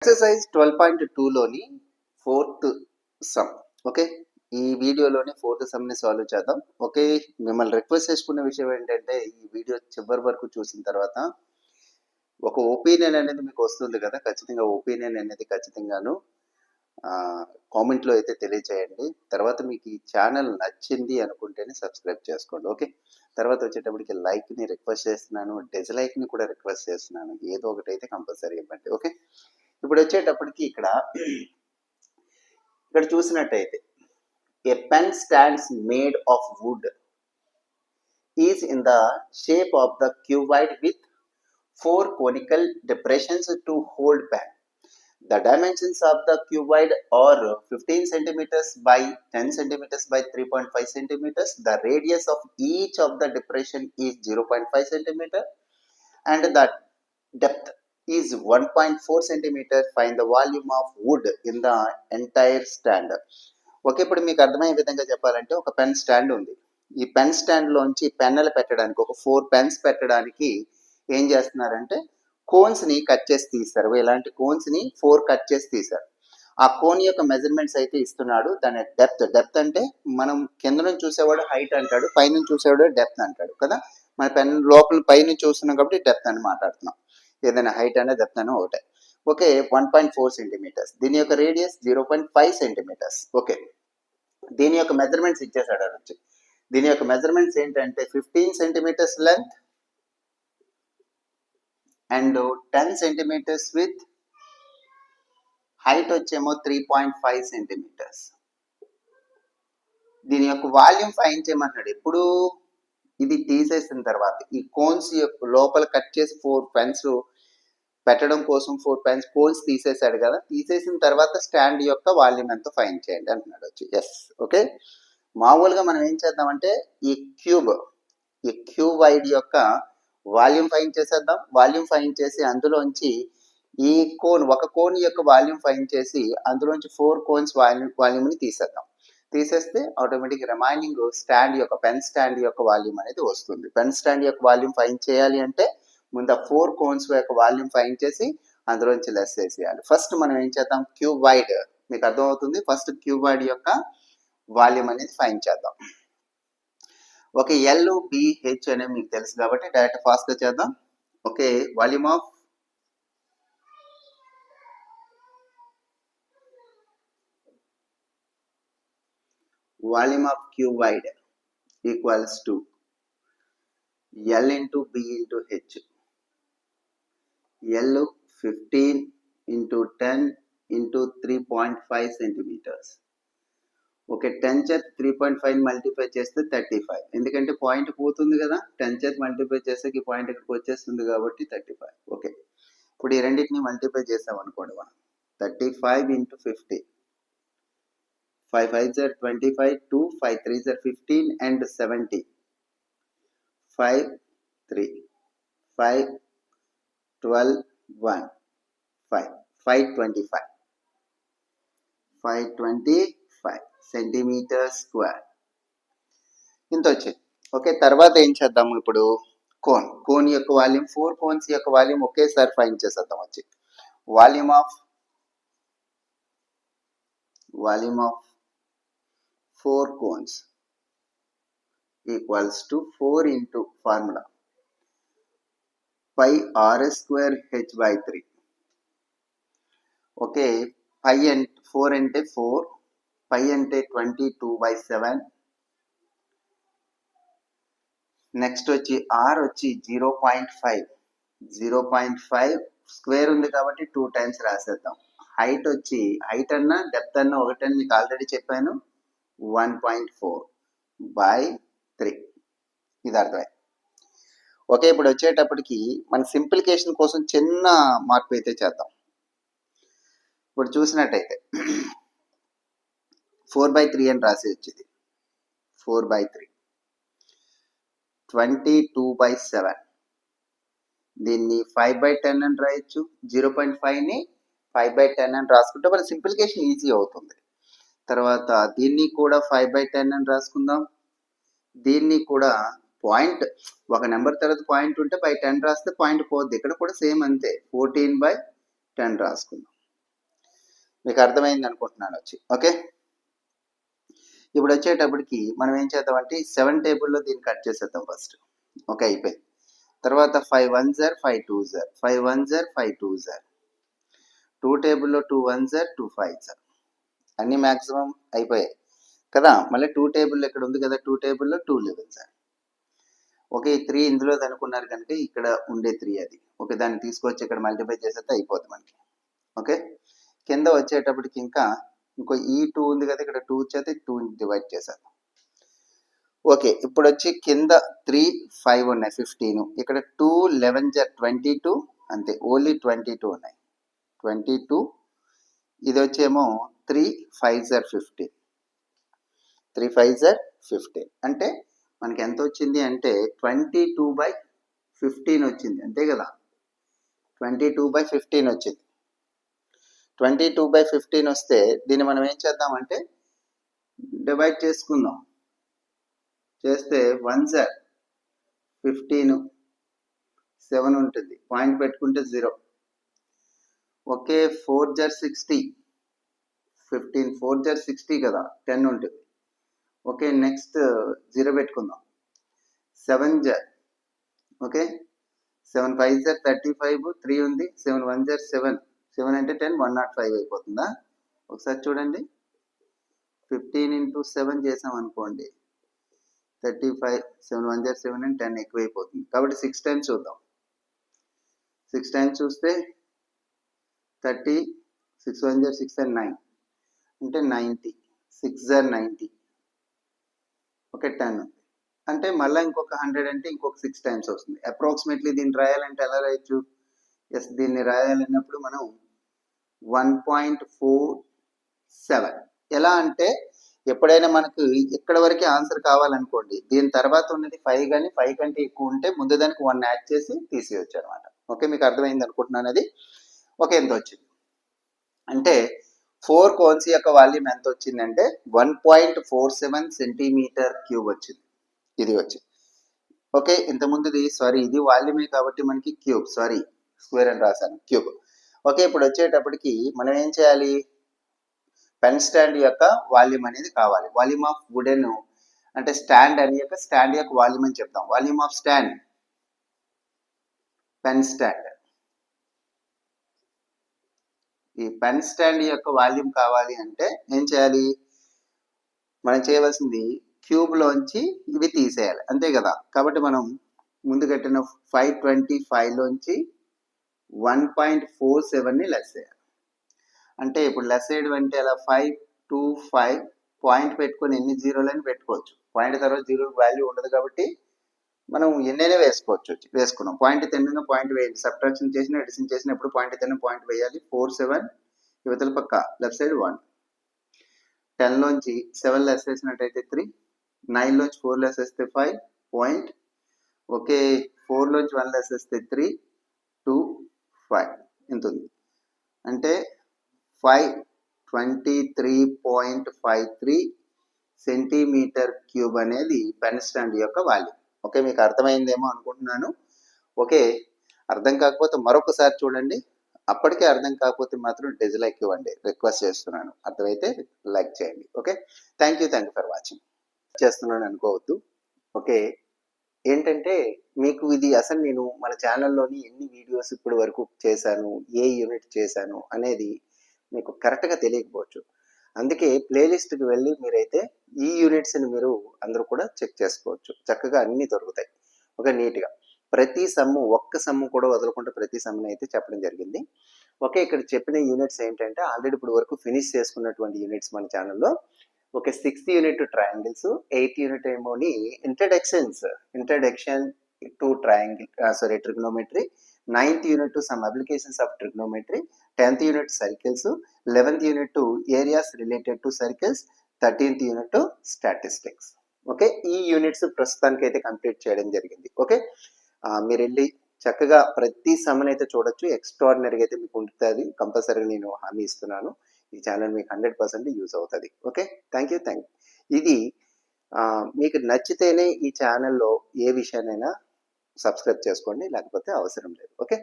Exercise 12.2లోని fourth sum. Okay, ఈ వీడియోలోని ఫోర్త్ సమ్ని సాల్వ్ చేద్దాం. ఓకే, మిమ్మల్ని రిక్వెస్ట్ చేసుకునే విషయం ఏంటంటే ఈ వీడియో చివరి వరకు చూసిన తర్వాత ఒక ఒపీనియన్ అనేది మీకు వస్తుంది కదా, ఖచ్చితంగా ఒపీనియన్ అనేది ఖచ్చితంగాను కామెంట్లో అయితే తెలియచేయండి. తర్వాత మీకు ఈ ఛానల్ నచ్చింది అనుకుంటేనే సబ్స్క్రైబ్ చేసుకోండి. ఓకే, తర్వాత వచ్చేటప్పటికి లైక్ని రిక్వెస్ట్ చేస్తున్నాను, డిస్లైక్ని కూడా రిక్వెస్ట్ చేస్తున్నాను. ఏదో ఒకటి అయితే కంపల్సరీ ఇవ్వండి. ఓకే, ఇప్పుడు వచ్చేటప్పటికి ఇక్కడ చూసినట్టయితే a pen stand made of wood is in the shape of the cuboid with 4 conical depressions to hold pen. The dimensions of the cuboid are 15 centimeters by 10 centimeters by 3.5 centimeters. The radius of each of the depression is 0.5 centimeter and the depth is 1.4 centimeter. Find the volume of wood in the entire stand. Okay, ఇప్పుడు మీకు అర్థమయ్యే విధంగా చెప్పాలంటే ఒక pen stand ఉంది. ఈ pen స్టాండ్లోంచి పెన్నులు పెట్టడానికి ఒక 4 పెన్స్ పెట్టడానికి ఏం చేస్తున్నారంటే కోన్స్ని కట్ చేసి తీస్తారు. ఇలాంటి కోన్స్ని 4 కట్ చేసి తీశారు. ఆ కోన్ యొక్క మెజర్మెంట్స్ అయితే ఇస్తున్నాడు. దాని డెప్త్ అంటే మనం కింద నుంచి చూసేవాడు హైట్ అంటాడు, పైనుంచి చూసేవాడు డెప్త్ అంటాడు కదా. మన పెన్ లోపల పైనుంచి చూస్తున్నాం కాబట్టి డెప్త్ అని మాట్లాడుతున్నాం. ఏదైనా హైట్ అనే డెప్త్ అని ఒకటే. Okay, 1.4 centimetres. దీని యొక్క రేడియస్ 0.5 సెంటీమీటర్స్. ఓకే, దీని యొక్క మెజర్మెంట్స్ ఇచ్చేసాడు వచ్చి. దీని యొక్క మెజర్మెంట్స్ ఏంటంటే 15 centimetres length and 10 centimetres with height వచ్చేమో 3.5 సెంటీమీటర్స్. దీని యొక్క వాల్యూమ్ ఫైండ్ చేయమన్నాడు. ఎప్పుడు ఇది తీసేసిన తర్వాత ఈ కోన్స్ యొక్క లోపల కట్ చేసి 4 పెన్స్ పెట్టడం కోసం 4 పెన్స్ కోన్స్ తీసేసాడు కదా. తీసేసిన తర్వాత స్టాండ్ యొక్క వాల్యూమ్ ఎంత ఫైండ్ చేయండి అంటున్నాడు వచ్చి. ఎస్, ఓకే, మామూలుగా మనం ఏం చేద్దామంటే ఈ క్యూబాయిడ్ యొక్క వాల్యూమ్ ఫైండ్ చేసేద్దాం. వాల్యూమ్ ఫైండ్ చేసి అందులోంచి ఈ ఒక కోన్ యొక్క వాల్యూమ్ ఫైండ్ చేసి అందులోంచి 4 కోన్స్ వాల్యూమ్ని తీసేద్దాం. తీసేస్తే ఆటోమేటిక్ రిమైనింగ్ స్టాండ్ యొక్క పెన్ స్టాండ్ యొక్క వాల్యూమ్ అనేది వస్తుంది. పెన్ స్టాండ్ యొక్క వాల్యూమ్ ఫైండ్ చేయాలి అంటే ముందు 4 కోన్స్ యొక్క వాల్యూమ్ ఫైండ్ చేసి అందులోంచి లెస్ చేసేయాలి. ఫస్ట్ మనం ఏం చేద్దాం, క్యూబాయిడ్ మీకు అర్థమవుతుంది. ఫస్ట్ క్యూబాయిడ్ యొక్క వాల్యూమ్ అనేది ఫైండ్ చేద్దాం. ఓకే, LBH అనేది మీకు తెలుసు కాబట్టి డైరెక్ట్ ఫాస్ట్గా చేద్దాం. Okay, volume of cuboid equals to L into B into H. L 15 into 10 into 3.5 centimeters. Okay, 10 చేత 3.5 మల్టిప్లై చేస్తే 35. ఎందుకంటే పాయింట్ పోతుంది కదా, 10 చేత మల్టిప్లై చేస్తే ఈ పాయింట్ ఇక్కడికి వచ్చేస్తుంది కాబట్టి 35. ఓకే, ఇప్పుడు ఈ రెండింటిని మల్టిప్లై చేసాం అనుకోండి మనం. 35 into 50. 5 5s are 25, 2 5 3s are 15 and 70. 5 3 5 12 1 5 525 525 centimetre square ఇంత వచ్చింది. ఓకే, తర్వాత ఏం చేద్దాము, ఇప్పుడు కోన్ యొక్క వాల్యూమ్ 4 కోన్స్ యొక్క వాల్యూమ్ ఒకేసారి ఫైండ్ చేసేద్దాం వచ్చి. Volume of 4 cones equals to 4 into formula pi RS square H by 3. Okay, pi అంటే 4 అంటే 4, పై అంటే 22/7. నెక్స్ట్ వచ్చి R వచ్చి 0.5 స్క్వేర్ ఉంది కాబట్టి 2 టైమ్స్ రాసేద్దాం. హైట్ వచ్చి హైట్ అన్నా డెప్త్ అన్నా ఒకటని మీకు ఆల్రెడీ చెప్పాను, 1.4/3. ఇది అర్థమైంది. ఓకే, ఇప్పుడు వచ్చేటప్పటికి మన సింప్లికేషన్ కోసం చిన్న మార్పు అయితే చేద్దాం. ఇప్పుడు చూసినట్టయితే 4/3 అని రాసి వచ్చింది. 4/3 22/7. దీన్ని 5/10 అని రాయొచ్చు. 0.5ని 5/10 అని రాసుకుంటే మన సింప్లికేషన్ ఈజీ అవుతుంది. తర్వాత దీన్ని కూడా 5/10 అని రాసుకుందాం. దీన్ని కూడా పాయింట్ ఒక నెంబర్ తర్వాత పాయింట్ ఉంటే 10 రాస్తే పాయింట్ పోద్ది. ఇక్కడ కూడా సేమ్ అంతే, 14/10 రాసుకుందాం. మీకు అర్థమైంది అనుకుంటున్నాను వచ్చి. ఓకే, ఇప్పుడు వచ్చేటప్పటికి మనం ఏం చేద్దామంటే 7 టేబుల్లో దీన్ని కట్ చేసేద్దాం ఫస్ట్. ఓకే, అయిపోయింది. తర్వాత 5 1s 5 2s 5 1s 5 2s 2 టేబుల్లో 2 1s 2 5s అన్ని మ్యాక్సిమం అయిపోయాయి కదా. మళ్ళీ 2 టేబుల్ ఇక్కడ ఉంది కదా, 2 టేబుల్లో 2 11s. ఓకే, 3 ఇందులో అనుకున్నారు కనుక ఇక్కడ ఉండే 3 అది. ఓకే, దాన్ని తీసుకొచ్చి ఇక్కడ మల్టిప్లై చేసేస్తే అయిపోతుంది మనకి. ఓకే, కింద వచ్చేటప్పటికి ఇంకా ఇంకో ఈ 2 ఉంది కదా, ఇక్కడ 2 వచ్చేది 2 డివైడ్ చేశారు. ఓకే, ఇప్పుడు వచ్చి కింద 3 5 ఉన్నాయి 15, ఇక్కడ 2 11 22 అంతే, ఓన్లీ 22 ఉన్నాయి 22. ఇది వచ్చేమో 3 5 15, 3 5 15 అంటే మనకి ఎంత వచ్చింది అంటే 22/15 వచ్చింది, అంతే కదా. 22/15 వచ్చింది. 22/15 వస్తే దీన్ని మనం ఏం చేద్దామంటే డివైడ్ చేసుకుందాం. చేస్తే 1s 15 7 ఉంటుంది, పాయింట్ పెట్టుకుంటే 0. ఓకే, 4s 60 15, 4s 60 కదా, 10 ఉంటుంది. ఓకే, నెక్స్ట్ 0 పెట్టుకుందాం. 7s ఓకే, 7 5s 35, 3 ఉంది, 7 1s 7, 7 అంటే 10, 105 అయిపోతుందా. ఒకసారి చూడండి, 15 into 7 చేసాం అనుకోండి 35, 7 1s 7 and 10 ఎక్కువైపోతుంది. కాబట్టి 6 times చూద్దాం. 6 times చూస్తే 30, 6 1s 6 and 9 అంటే 90, 6s 90. ఓకే, 10 అంటే మళ్ళీ ఇంకొక 100 అంటే ఇంకొక 6 times వస్తుంది. అప్రాక్సిమేట్లీ దీన్ని రాయాలంటే ఎలా రాయొచ్చు? ఎస్, దీన్ని రాయాలన్నప్పుడు మనం 1.47. ఎలా అంటే ఎప్పుడైనా మనకు ఇక్కడ వరకే ఆన్సర్ కావాలనుకోండి, దీని తర్వాత ఉన్నది 5 కానీ 5 కంటే ఎక్కువ ఉంటే ముందు దానికి 1 యాడ్ చేసి తీసేయచ్చు అనమాట. ఓకే, మీకు అర్థమైంది అనుకుంటున్నాను అది. ఓకే, ఎంత వచ్చింది అంటే 4 కోన్స్ యొక్క వాల్యూమ్ ఎంత వచ్చిందంటే 1.47 సెంటీమీటర్ క్యూబ్ వచ్చింది. ఇది వచ్చింది. ఓకే, ఇంతకుముందుది సారీ ఇది వాల్యూమే కాబట్టి మనకి క్యూబ్, సారీ స్క్వేర్ అని రాశాను, క్యూబ్. ఓకే, ఇప్పుడు వచ్చేటప్పటికి మనం ఏం చేయాలి, పెన్ స్టాండ్ యొక్క వాల్యూమ్ అనేది కావాలి. వాల్యూమ్ ఆఫ్ వుడెన్ అంటే స్టాండ్ అని యొక్క స్టాండ్ యొక్క వాల్యూమ్ అని చెప్తాం. Volume of stand pen stand. ఈ పెన్ స్టాండ్ యొక్క వాల్యూమ్ కావాలి అంటే ఏం చేయాలి, మనం చేయవలసింది క్యూబ్ లోంచి ఇవి తీసేయాలి, అంతే కదా. కాబట్టి మనం ముందు కట్టిన 525 లోంచి 1.47ని లెస్ చేయాలి. అంటే ఇప్పుడు లెస్ చేయడం అంటే అలా 525 పాయింట్ పెట్టుకొని ఎన్ని జీరోలని పెట్టుకోవచ్చు. పాయింట్ తర్వాత జీరో వాల్యూ ఉండదు కాబట్టి మనం ఎన్నైనా వేసుకున్నాం. పాయింట్ తిన్నగా పాయింట్ వేయాలి, సబ్ట్రాక్షన్ చేసిన ఎడిషన్ చేసినప్పుడు పాయింట్ తిన్న పాయింట్ వేయాలి. 47 యువతల పక్క లెఫ్ట్ సైడ్ 1, 10 లోంచి 7 లెస్ చేసినట్టయితే 3, 9 లోంచి 4 లెస్ చేస్తే 5 పాయింట్. ఓకే, 4 లోంచి 1 లెస్ చేస్తే 3, 2, 5 ఎంత ఉంది అంటే 523.53 సెంటీమీటర్ క్యూబ్ అనేది పెన్ స్టాండ్ యొక్క వాల్యూమ్. ఓకే, మీకు అర్థమైందేమో అనుకుంటున్నాను. ఓకే, అర్థం కాకపోతే మరొకసారి చూడండి. అప్పటికే అర్థం కాకపోతే మాత్రం డిస్లైక్ ఇవ్వండి, రిక్వెస్ట్ చేస్తున్నాను. అర్థమైతే లైక్ చేయండి. Okay, thank you for watching. చేస్తున్నాను అనుకోవద్దు. ఓకే, ఏంటంటే మీకు ఇది అసలు నేను మన ఛానల్లోని ఎన్ని వీడియోస్ ఇప్పటి వరకు చేశాను, ఏ యూనిట్ చేశాను అనేది మీకు కరెక్ట్గా తెలియకపోవచ్చు. అందుకే ప్లేలిస్ట్కి వెళ్ళి మీరైతే ఈ యూనిట్స్ని మీరు అందరూ కూడా చెక్ చేసుకోవచ్చు. చక్కగా అన్నీ దొరుకుతాయి. ఓకే, నీట్గా ప్రతి సమ్ము ఒక్క సమ్ము కూడా వదలకుండా ప్రతి సమ్ముని అయితే చెప్పడం జరిగింది. ఓకే, ఇక్కడ చెప్పిన యూనిట్స్ ఏంటంటే ఆల్రెడీ ఇప్పుడు వరకు ఫినిష్ చేసుకున్నటువంటి యూనిట్స్ మన ఛానల్లో. Okay, 6th unit triangles, 8th unit ఏమోని introduction to trigonometry, 9th unit some applications of trigonometry, 10th unit circles, 11th unit areas related to circles, 13th unit statistics. Okay, ఈ units ప్రస్తుతానికి అయితే complete చేయడం జరిగింది. Okay, మీరు వెళ్ళి చక్కగా ప్రతి సమ్మని అయితే చూడొచ్చు. ఎక్స్ట్రాడినరీగా అయితే మీకు ఉంటుంది, కంపల్సరీగా నేను హామీ ఇస్తున్నాను. ఈ ఛానల్ మీకు 100% యూజ్ అవుతుంది. Okay, thank you. ఇది మీకు నచ్చితేనే ఈ ఛానల్లో ఏ విషయాన్నైనా సబ్స్క్రైబ్ చేసుకోండి, లేకపోతే అవసరం లేదు. ఓకే.